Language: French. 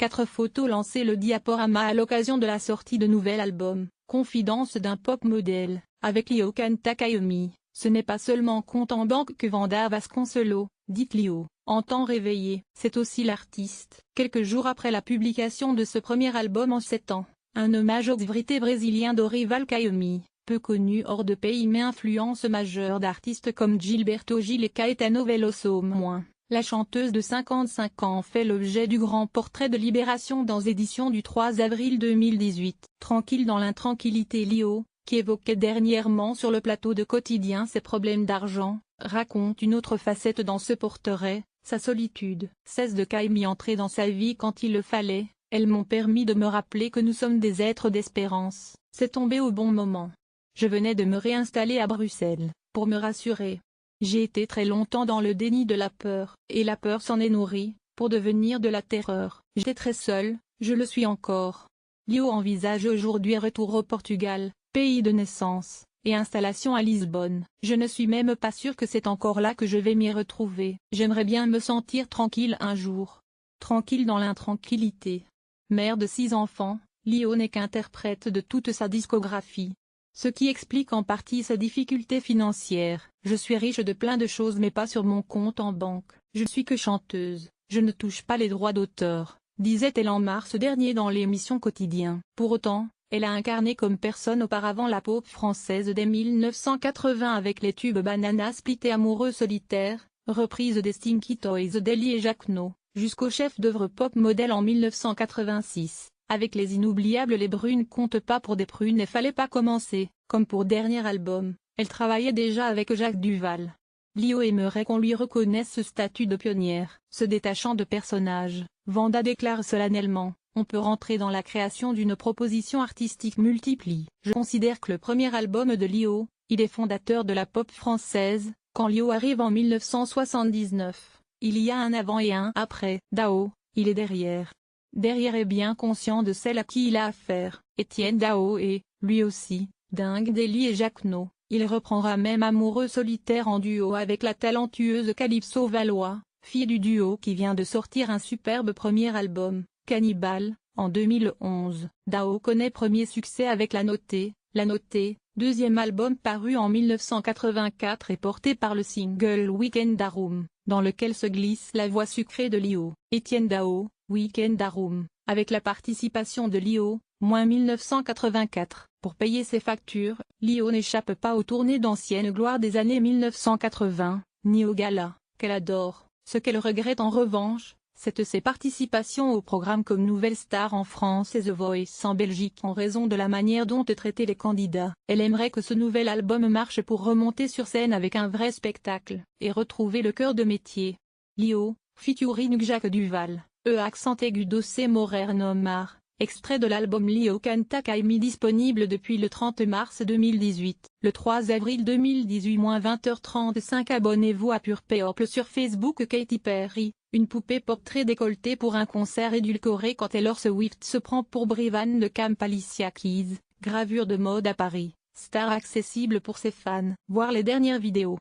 4 photos lancées le diaporama à l'occasion de la sortie de nouvel album, Confidence d'un pop modèle, avec Lio Kantakayomi. Ce n'est pas seulement compte en banque que Wanda Vasconcelos, dit Lio, en temps réveillé. C'est aussi l'artiste. Quelques jours après la publication de ce premier album en 7 ans, un hommage au célébrité brésilien Dorival Caymmi, peu connu hors de pays mais influence majeure d'artistes comme Gilberto Gil et Caetano Veloso moins. La chanteuse de 55 ans fait l'objet du grand portrait de Libération dans édition du 3 avril 2018. Tranquille dans l'intranquillité, Lio, qui évoquait dernièrement sur le plateau de Quotidien ses problèmes d'argent, raconte une autre facette dans ce portrait, sa solitude. Cesse de Caymmi entrer dans sa vie quand il le fallait, elles m'ont permis de me rappeler que nous sommes des êtres d'espérance. C'est tombé au bon moment. Je venais de me réinstaller à Bruxelles, pour me rassurer. J'ai été très longtemps dans le déni de la peur, et la peur s'en est nourrie, pour devenir de la terreur. J'étais très seule, je le suis encore. Lio envisage aujourd'hui retour au Portugal, pays de naissance, et installation à Lisbonne. Je ne suis même pas sûre que c'est encore là que je vais m'y retrouver. J'aimerais bien me sentir tranquille un jour. Tranquille dans l'intranquillité. Mère de 6 enfants, Lio n'est qu'interprète de toute sa discographie. Ce qui explique en partie sa difficulté financière. Je suis riche de plein de choses mais pas sur mon compte en banque. Je ne suis que chanteuse, je ne touche pas les droits d'auteur, disait-elle en mars dernier dans l'émission Quotidien. Pour autant, elle a incarné comme personne auparavant la pop française dès 1980 avec les tubes Banana Split et Amoureux solitaire, reprise des Stinky Toys d'Ellie et Jacquenot, jusqu'au chef-d'œuvre pop modèle en 1986. Avec les inoubliables Les Brunes comptent pas pour des prunes et Fallait pas commencer, comme pour dernier album, elle travaillait déjà avec Jacques Duvall. Lio aimerait qu'on lui reconnaisse ce statut de pionnière. Se détachant de personnages, Wanda déclare solennellement, on peut rentrer dans la création d'une proposition artistique multiple. Je considère que le premier album de Lio, il est fondateur de la pop française. Quand Lio arrive en 1979, il y a un avant et un après. Dao, il est derrière. Derrière est bien conscient de celle à qui il a affaire. Étienne Dao est, lui aussi, dingue d'Ellie et Jacquenot. Il reprendra même Amoureux solitaire en duo avec la talentueuse Calypso Valois, fille du duo qui vient de sortir un superbe premier album, Cannibal, en 2011. Dao connaît premier succès avec La Notée, deuxième album paru en 1984 et porté par le single Weekend Room, dans lequel se glisse la voix sucrée de Lio. Étienne Dao, Weekend Room, avec la participation de Lio, moins 1984. Pour payer ses factures, Lio n'échappe pas aux tournées d'anciennes gloires des années 1980, ni aux galas, qu'elle adore. Ce qu'elle regrette en revanche, c'est ses participations aux programmes comme Nouvelle Star en France et The Voice en Belgique en raison de la manière dont est traité les candidats. Elle aimerait que ce nouvel album marche pour remonter sur scène avec un vrai spectacle, et retrouver le cœur de métier. Lio, featuring Jacques Duvall, accent aigu d'Ossé Morer Nomar, extrait de l'album Lio Kantakayomi disponible depuis le 30 mars 2018. Le 3 avril 2018 20h35 abonnez-vous à Pure People sur Facebook. Katy Perry, une poupée pop très décolletée pour un concert édulcoré quand Taylor Swift se prend pour Brivan de Camp Alicia Keys, gravure de mode à Paris, star accessible pour ses fans. Voir les dernières vidéos.